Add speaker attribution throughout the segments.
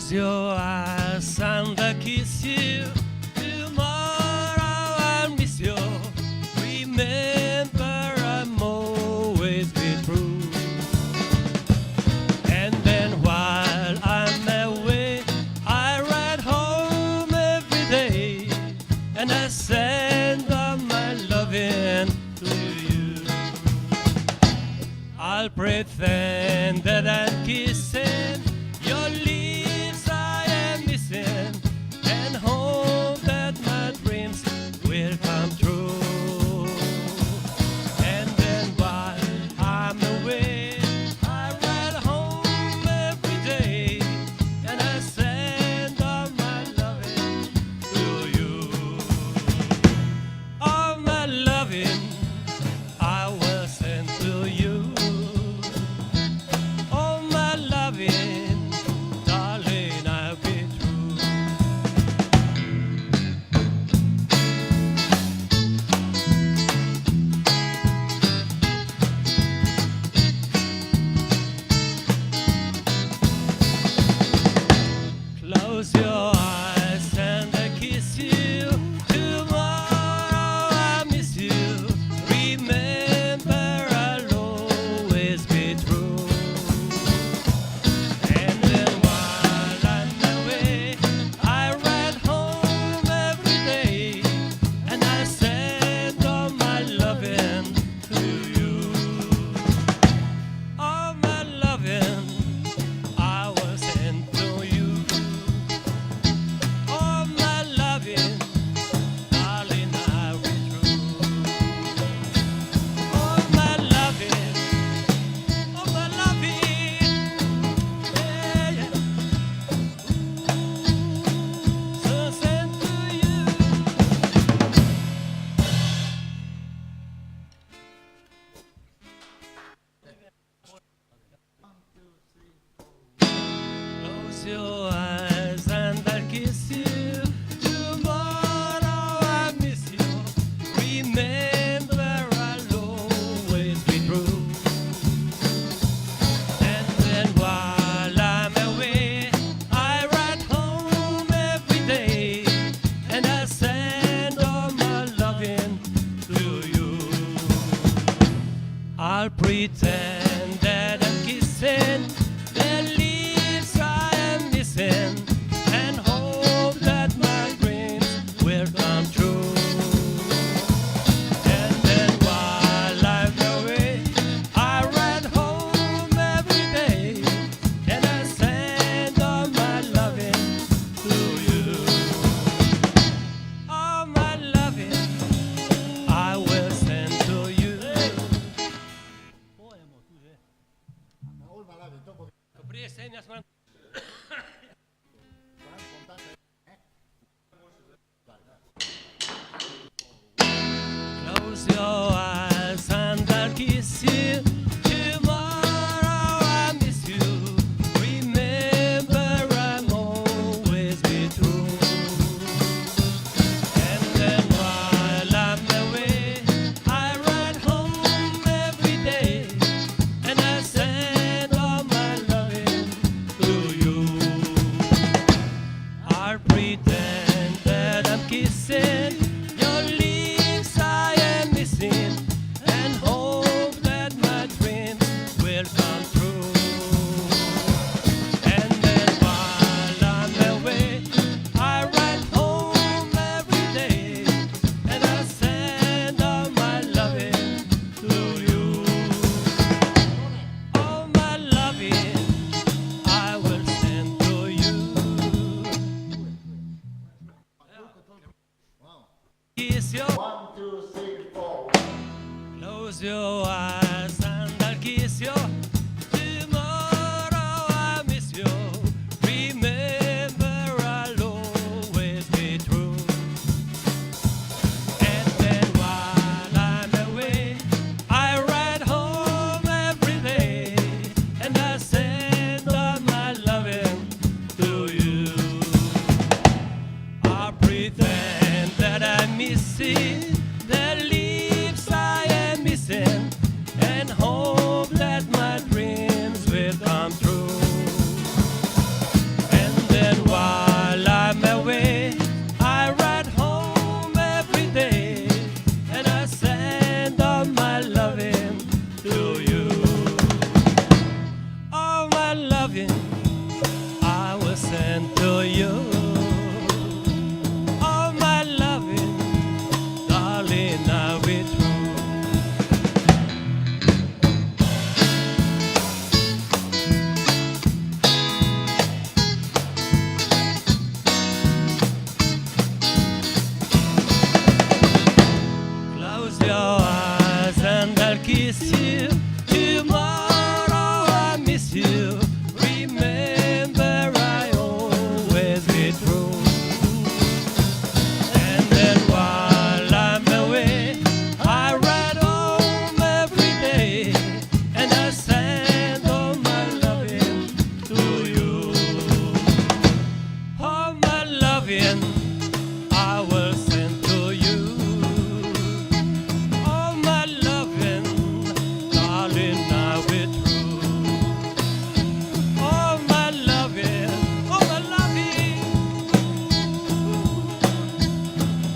Speaker 1: Close your eyes and I kiss you. Tomorrow I'll miss you. Remember, I'm always be true. And then while I'm away, I ride home every day, and I send all my loving to you. I'll pretend that I'm kissing your lips I am missing, and hope that my dreams will come true. And then while I'm away, I ride home every day, and I send all my loving to you. All my loving I will send to you. All my loving, darling, I'll be true. Close your eyes and I kiss you. Tomorrow I miss you. Remember, I'll always be true. And then while I'm away, I ride home every day, and I send all my loving to you. All my loving I will send to you. All my loving, darling, I'll be true. All my loving, yeah, yeah. So send to you. Close your eyes and I'll kiss you. Tomorrow I miss you. Remember, I'll always be true. And then while I'm away, I ride home every day, and I send all my loving to you. I'll pretend that I'm kissing the lips I am missing, and hope that my dreams will come true. And then while I'm away, I ride home every day, and I send all my loving to you. All my loving I will send to you. Close your eyes and I'll kiss you. Tomorrow I miss you. Remember, I'm always be true. And then while I'm away, I ride home every day, and I send all my loving to you. I'll pretend that I'm kissing your lips I am missing, and hope that my dreams will come true. And then while I'm away, I ride home every day, and I send all my loving to you. All my loving I will send to you. Kiss your.
Speaker 2: 1, 2, 3, 4.
Speaker 1: Close your eyes and I'll kiss you. Tomorrow I miss you. Remember, I'll always be true. And then while I'm away, I ride home every day, and I send all my loving to you. I pretend that I'm missing the lips I am missing, miss you. Remember, I always be true. And then while I'm away, I ride home every day, and I send all my loving to you. All my loving I will send to you. All my loving, darling, I'll be true. All my loving, all my loving,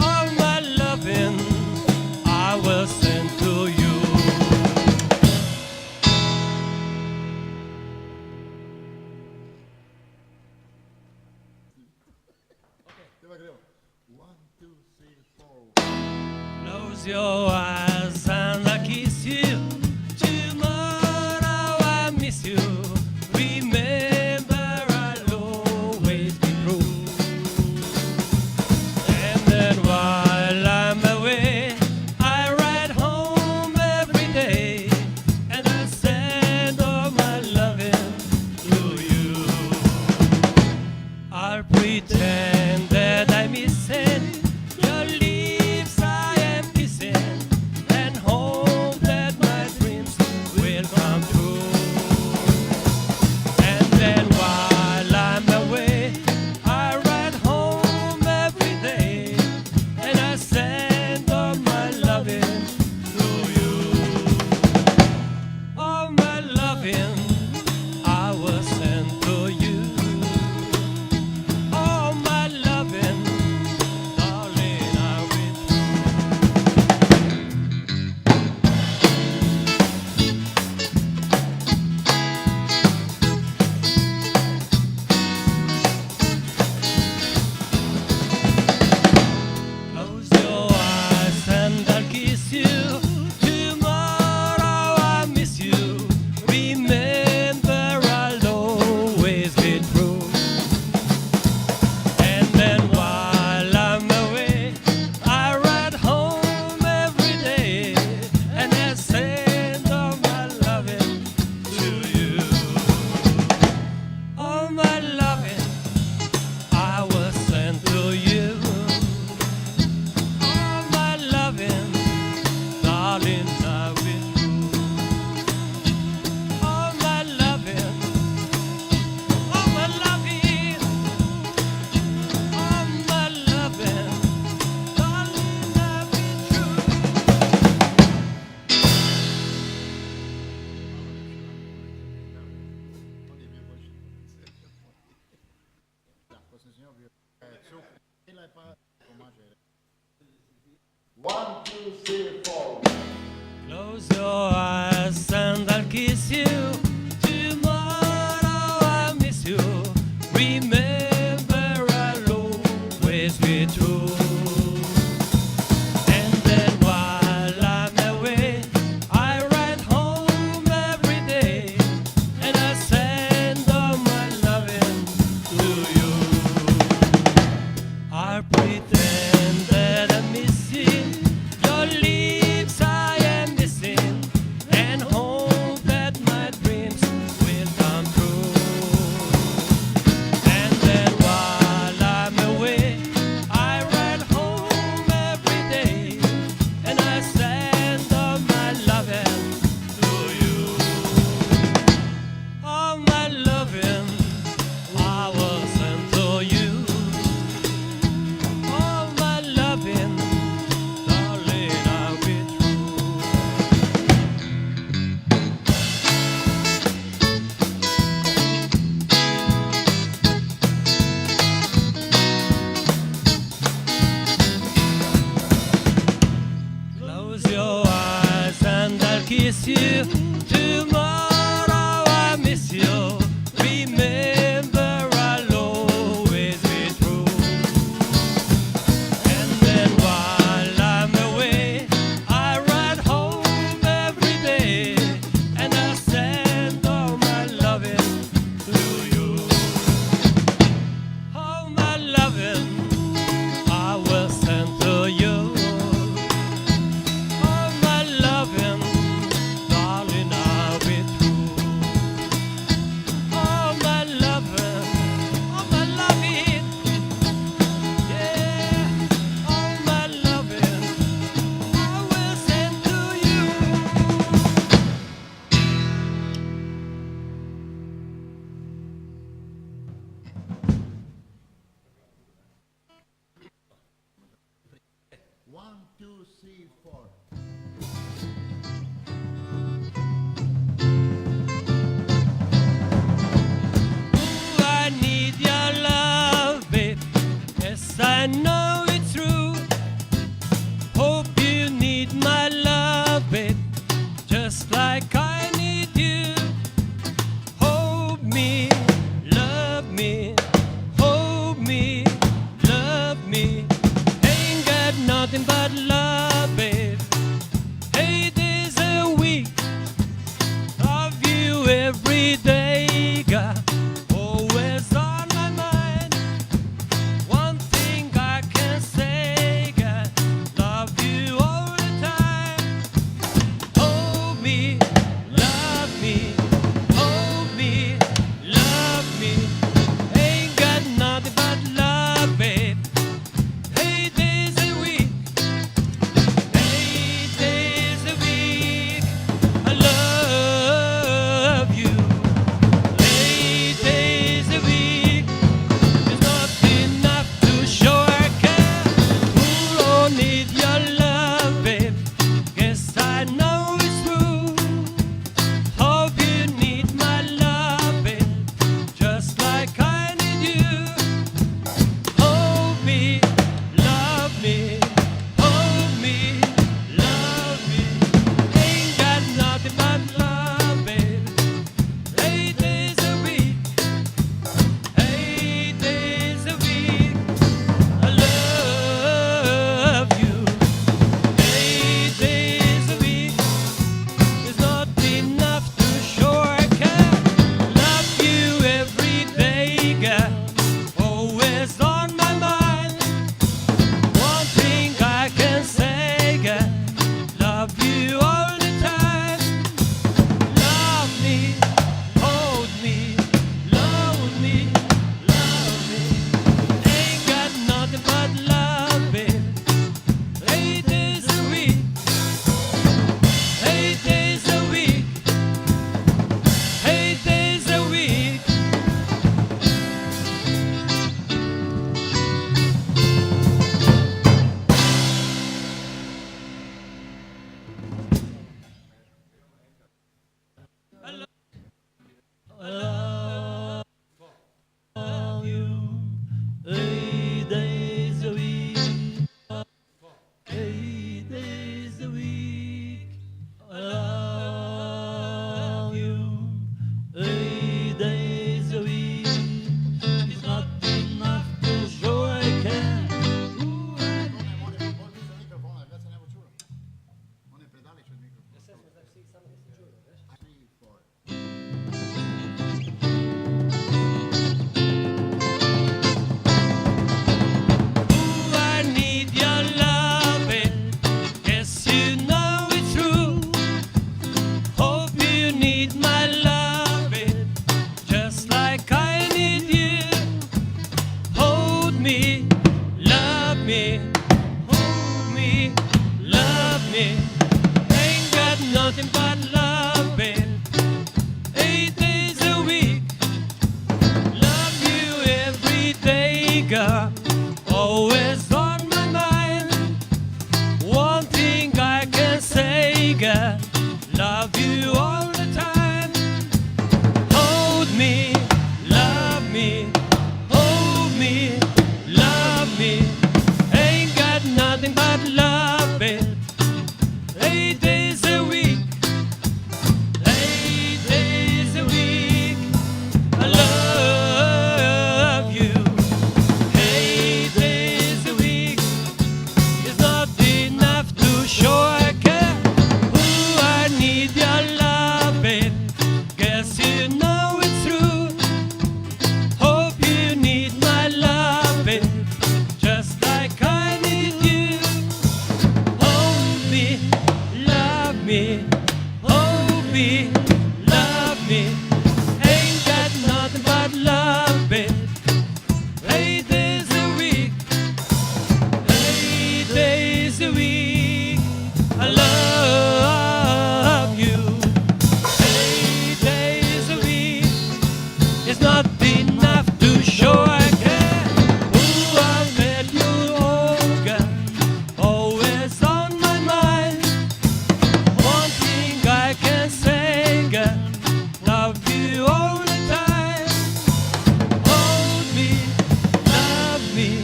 Speaker 1: all my loving, I will send to you.
Speaker 2: ¿Qué va, creo? 1, 2, 3, 4.
Speaker 1: Close your eyes and I kiss you. Tomorrow I miss you. Remember, I'll always be true. And then while I'm away, I ride home every day, and I send all my loving to you. I'll pretend that I'm missing your lips I am kissing, and hope that my dreams will come true. And then while I'm away, I ride home every day, and I send all my loving to you. All my loving I will send to you. All my loving, darling, I'll be Close your eyes and I'll kiss you. Tomorrow I miss you. Remember, I'll always be true. And then while I'm away, I ride home every day, and I send all my loving to you. All my loving I will send to you. All my loving, darling, I will do. All my loving, all my loving, all my loving, darling, I'll be true.
Speaker 2: Questo signor il è pas comment gérer. 1, 2, 3, 4.
Speaker 1: Close your eyes and I'll kiss you. Tomorrow I miss you. Remember, I'll always be true. And then while I'm away, I ride home every day, and I send all my loving to you. I'll pretend that I'm missing your lips I am missing, and hope that my dreams
Speaker 2: 3, 4.
Speaker 1: I need your love, babe. Yes, I know it's true. Hope you need my love, babe, just like I need you. Hold me, love me, hold me, love me. Ain't got nothing but love, babe. 8 days a week, love you every day, God. Always on my mind. One thing I can say, God, love you all the time. Hold me, love me, hold me, love me. Ain't got nothing but love, babe. 8 days a week, 8 days a week, I love you. 8 days a week is not enough to show I care. Who don't need your love, babe? Guess I know it's true. Hope you need my love, babe, just like I need you. Hold me, love me, hold me, love me. Ain't got nothing but love, babe. 8 days a week, 8 days a week, I love you. 8 days a week is not enough to show I care. Love you every day, girl. Always on my mind. One thing I can say, girl, love you all the time. Love me, hold me, love me, love me. Ain't got nothing but love, babe. 8 days a week, 8 days a week, 8 days a week. I love you. 8 days a week, 8 days a week. I love you. 8 days a week is not enough to show I care. Ooh, I
Speaker 2: Molim, volite mikrofona, već se ne čuo. One predali ću mikrofon. 3, 4.
Speaker 1: Ooh, I need your love, babe. Yes, you know it's true. Hope you need my love, babe, just like I need you. Hold me, love me, hold me, love me. Ain't got nothing but love, babe. 8 days a week, love you every day, girl. Always on my mind. One thing I can say, girl, love you all the time. Hold me, love me, hold me, love me. Ain't got nothing but love, babe. 8 days a week, 8 days a week, I love you. 8 all the time. Hold me, love me,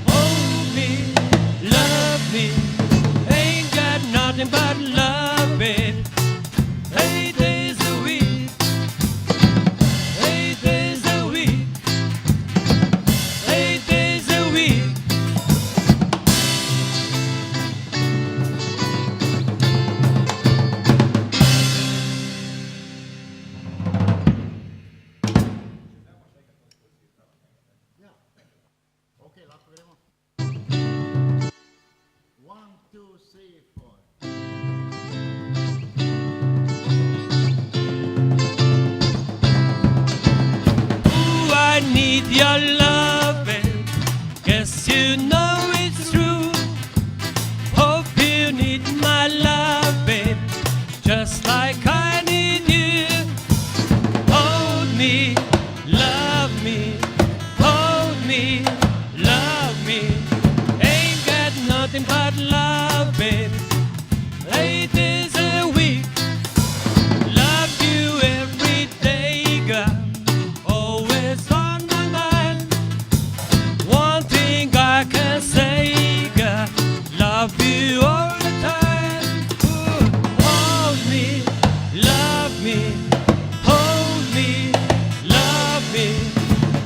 Speaker 1: hold me, love me. Ain't got nothing but love, babe. 8 days a week, 8 days a week, 8 days a week.
Speaker 2: Ok, la proveremo. 1, 2, 3, 4.
Speaker 1: Ooh, I need your loving. Guess you know it's true. Hope you need my love, babe, just like I need you. Hold me, love me, hold me, love me. Ain't got nothing but love, babe. 8 days a week. Love you every day, girl. Always on my mind. One thing I can say, girl. Love you all the time. Ooh, hold me, love me, hold me, love me.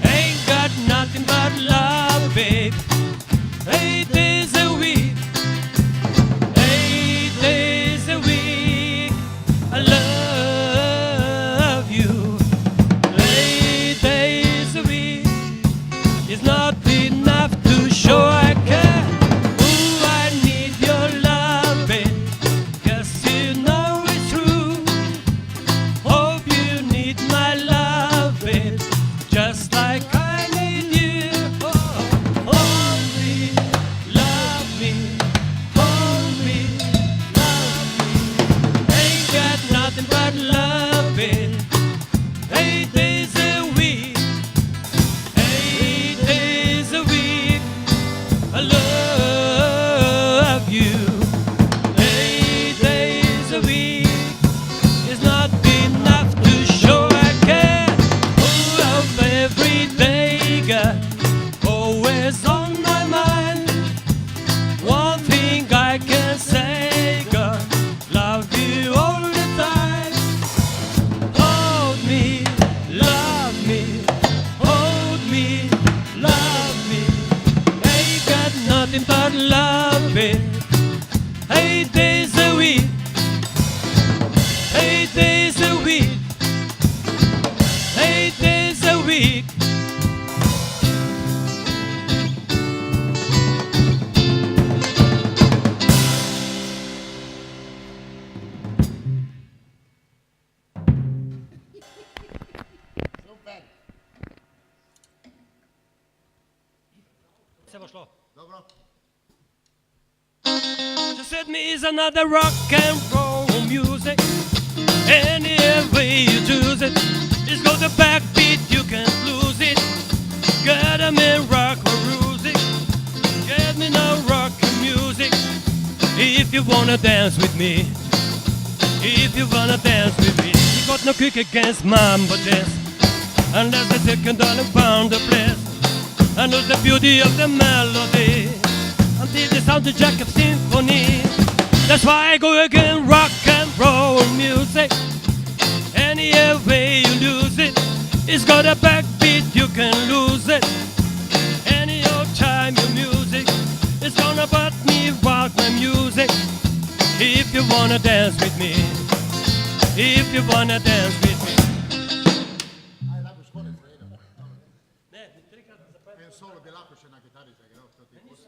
Speaker 1: Ain't got nothing but love, babe. 8 days a week. 8 days a week. I love you. 8 days a week is not enough to show I care. Ooh, I need your love, babe. Guess you know it's true. Hope you need my love, babe, just like I need you. Oh, hold me, love me, hold me, love me. Ain't got nothing but love, babe. 8 days a week, 8 days a week. I love you. 8 days a week is not enough to show I care. Oh, of every day, girl, always on my mind. One thing I can say, girl, love you all the time. Hold me, love me, hold me, love me. Ain't got nothing but love, babe. 8 days a week, 8 days a week, 8 days a week.
Speaker 2: Super. Dobro.
Speaker 1: Just set me is another rock and roll music. Any way you choose it, it's got the backbeat, you can't lose it. Get 'em in rock or music. Get me no rock and music. If you wanna dance with me, if you wanna dance with me, you got no kick against mambo jazz, unless the second dollar found the place. I know the beauty of the melody until the sound the jack of symphony. That's why I go again, rock and roll music. Any way you lose it, it's got a backbeat, you can lose it. Any old time your music, it's gonna put me rock my music. If you wanna dance with me, if you wanna dance with me.
Speaker 2: Aj, lahko škole sredo. En solo dell'acqua c'è una chitarrista che ho tutti i posti.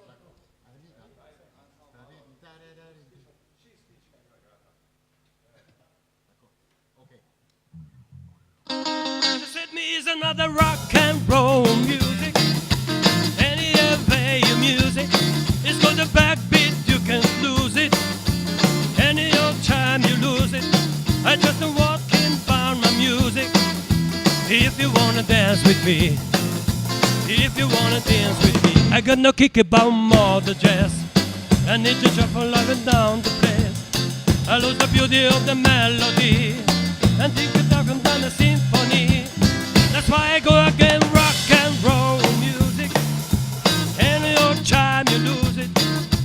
Speaker 1: Set me is another rock and roll music. Any way your music, it's got a backbeat, you can't lose it. Any old time you lose it, I just walking found my music. If you wanna dance with me, if you wanna dance with me, I got no kick about more the jazz. I need to shuffle up and down the place. I lose the beauty of the melody and think it up welcome down the symphony. That's why I go again, rock and roll music. Any old time you lose it,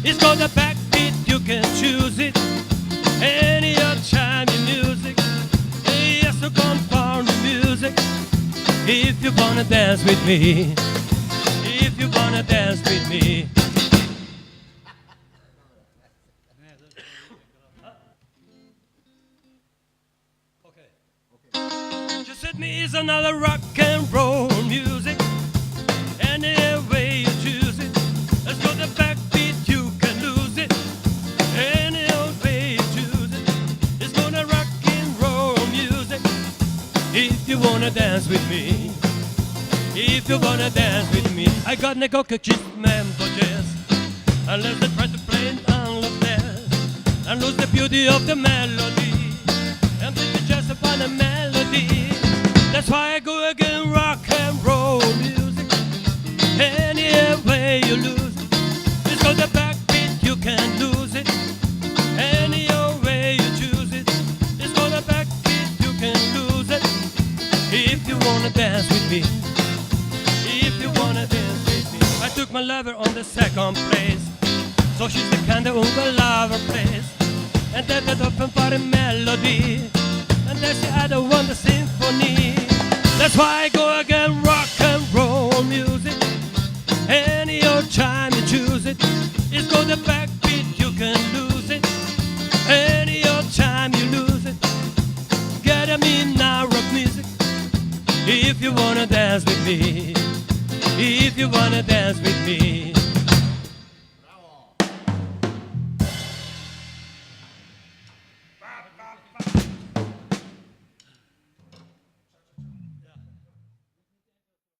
Speaker 1: it's got the backbeat, you can choose it. Any old time you music, yes, so confound the music. If you wanna dance with me, if you wanna dance with me. Just let me is another rock and roll music. Any way you choose it, let's go the backbeat, you can lose it. Any old way you choose it, it's gonna rock and roll music. If you wanna dance with me, if you wanna dance with me, I got no cockroaches, members, unless they try to play it unless and lose the beauty of the melody. And this is just upon a melody. That's why I go again, rock and roll music. Any way you lose it, it's got the backbeat, you can't lose it. Any way you choose it, it's got the backbeat, you can lose it. If you wanna dance with me, if you wanna dance with me. I took my lover on the second place, so she's the kind of lover place. And that's the open party melody, and that's the other one, the symphony. That's why I go again, rock and roll music. Any old time you choose it, it's got the backbeat, you can lose it. Any old time you lose it, get me now, rock music. If you wanna dance with me, if you wanna dance with me.